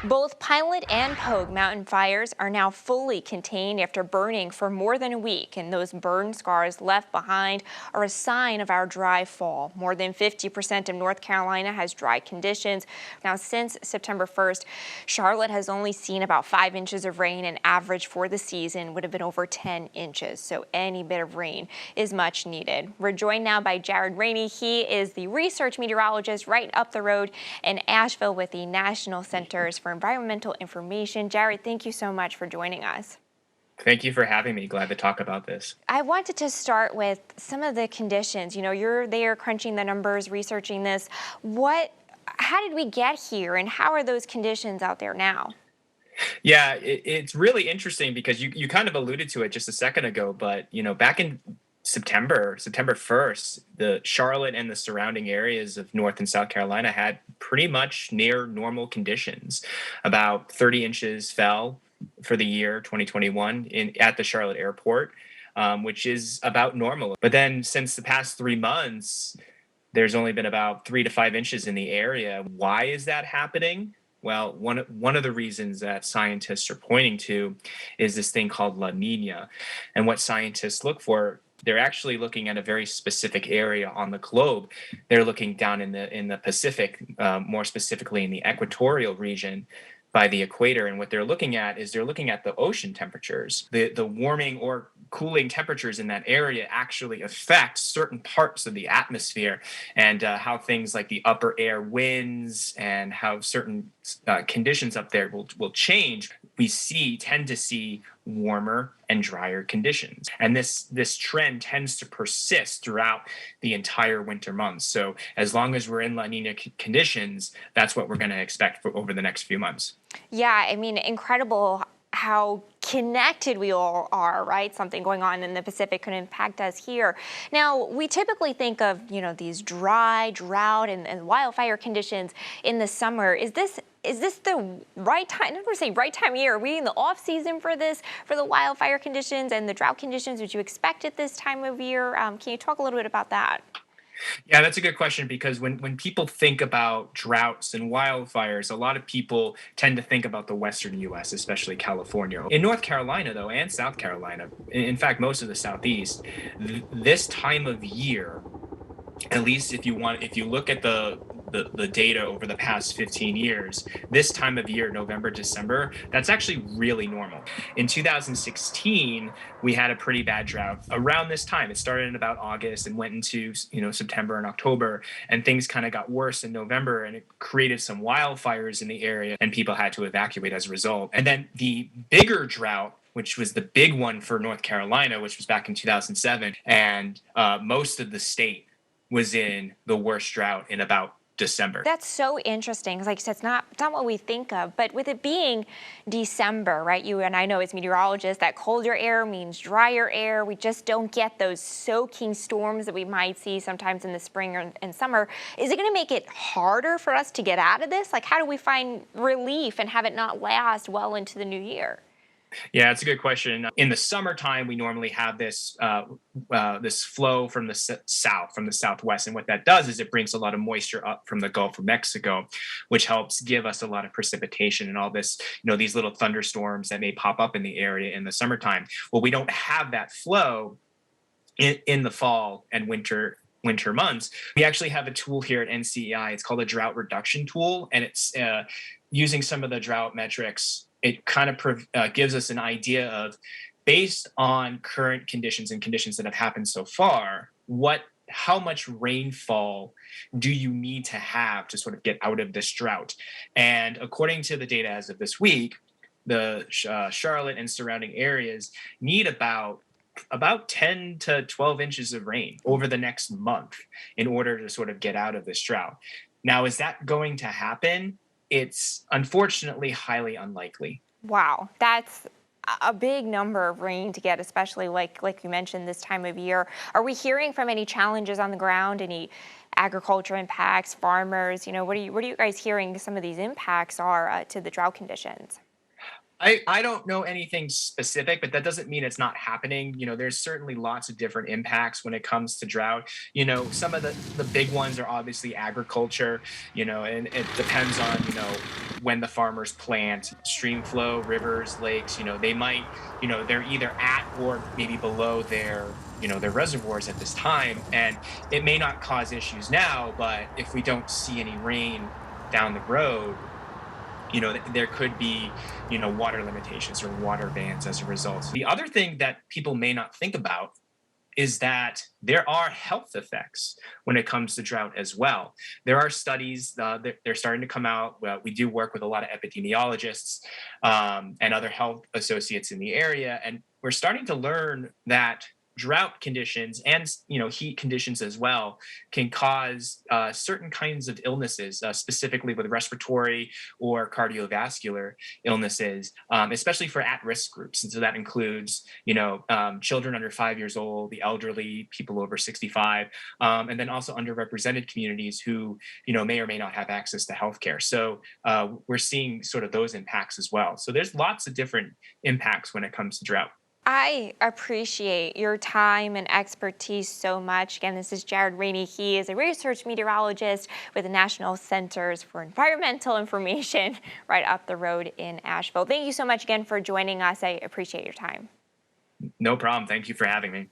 Both Pilot and Pogue mountain fires are now fully contained after burning for more than a week, and those burn scars left behind are a sign of our dry fall. More than 50% of North Carolina has dry conditions. Now, since September 1st, Charlotte has only seen about 5 inches of rain, and average for the season would have been over 10 inches. So any bit of rain is much needed. We're joined now by Jared Rennie. He is the research meteorologist right up the road in Asheville with the National Centers for Environmental Information. Jared, thank you so much for joining us. Thank you for having me. Glad to talk about this. I wanted to start with some of the conditions. You know, you're there crunching the numbers, researching this. How did we get here, and how are those conditions out there now? Yeah, it's really interesting because you kind of alluded to it just a second ago, but back in September 1st, the Charlotte and the surrounding areas of North and South Carolina had pretty much near normal conditions. About 30 inches fell for the year 2021 at the Charlotte airport, which is about normal. But then since the past 3 months, there's only been about 3 to 5 inches in the area. Why is that happening? Well, one of the reasons that scientists are pointing to is this thing called La Nina. And what scientists look for, they're actually looking at a very specific area on the globe. They're looking down in the Pacific, more specifically in the equatorial region by the equator. And what they're looking at is they're looking at the ocean temperatures. The warming or cooling temperatures in that area actually affect certain parts of the atmosphere, and how things like the upper air winds and how certain conditions up there will change. Tend to see warmer and drier conditions, and this trend tends to persist throughout the entire winter months. So as long as we're in La Nina conditions, that's what we're going to expect for over the next few months. Yeah, I mean, incredible how connected we all are, right? Something going on in the Pacific could impact us here. Now, we typically think of, these drought, and wildfire conditions in the summer. Is this the right time? I never say right time of year. Are we in the off season for this, for the wildfire conditions and the drought conditions? Would you expect it this time of year? Can you talk a little bit about that? Yeah, that's a good question because when people think about droughts and wildfires, a lot of people tend to think about the western US, especially California. In North Carolina, though, and South Carolina, in fact, most of the Southeast, this time of year, at least if you look at the data over the past 15 years, this time of year, November, December, that's actually really normal. In 2016, we had a pretty bad drought around this time. It started in about August and went into September and October, and things kind of got worse in November, and it created some wildfires in the area, and people had to evacuate as a result. And then the bigger drought, which was the big one for North Carolina, which was back in 2007, and most of the state was in the worst drought in about December. That's so interesting. 'Cause like you said, it's not what we think of, but with it being December, right? You and I know as meteorologists that colder air means drier air. We just don't get those soaking storms that we might see sometimes in the spring or in summer. Is it going to make it harder for us to get out of this? Like, how do we find relief and have it not last well into the new year? Yeah, that's a good question. In the summertime, we normally have this flow from the south, from the southwest, and what that does is it brings a lot of moisture up from the Gulf of Mexico, which helps give us a lot of precipitation and all this, these little thunderstorms that may pop up in the area in the summertime. Well, we don't have that flow in the fall and winter months. We actually have a tool here at NCEI. It's called a drought reduction tool, and it's using some of the drought metrics. It kind of gives us an idea of, based on current conditions and conditions that have happened so far, how much rainfall do you need to have to sort of get out of this drought? And according to the data as of this week, the Charlotte and surrounding areas need about 10 to 12 inches of rain over the next month in order to sort of get out of this drought. Now, is that going to happen? It's unfortunately highly unlikely. Wow, that's a big number of rain to get, especially like you mentioned this time of year. Are we hearing from any challenges on the ground, any agriculture impacts, farmers? What are you guys hearing some of these impacts are to the drought conditions? I don't know anything specific, but that doesn't mean it's not happening. There's certainly lots of different impacts when it comes to drought. Some of the big ones are obviously agriculture, and it depends on, when the farmers plant. Stream flow, rivers, lakes, they might, they're either at or maybe below their reservoirs at this time. And it may not cause issues now, but if we don't see any rain down the road, there could be, water limitations or water bans as a result. The other thing that people may not think about is that there are health effects when it comes to drought as well. There are studies that they're starting to come out. Well, we do work with a lot of epidemiologists and other health associates in the area, and we're starting to learn that drought conditions and heat conditions as well can cause certain kinds of illnesses, specifically with respiratory or cardiovascular illnesses, especially for at-risk groups. And so that includes children under 5 years old, the elderly, people over 65, and then also underrepresented communities who may or may not have access to healthcare. So we're seeing sort of those impacts as well. So there's lots of different impacts when it comes to drought. I appreciate your time and expertise so much. Again, this is Jared Rennie. He is a research meteorologist with the National Centers for Environmental Information right up the road in Asheville. Thank you so much again for joining us. I appreciate your time. No problem. Thank you for having me.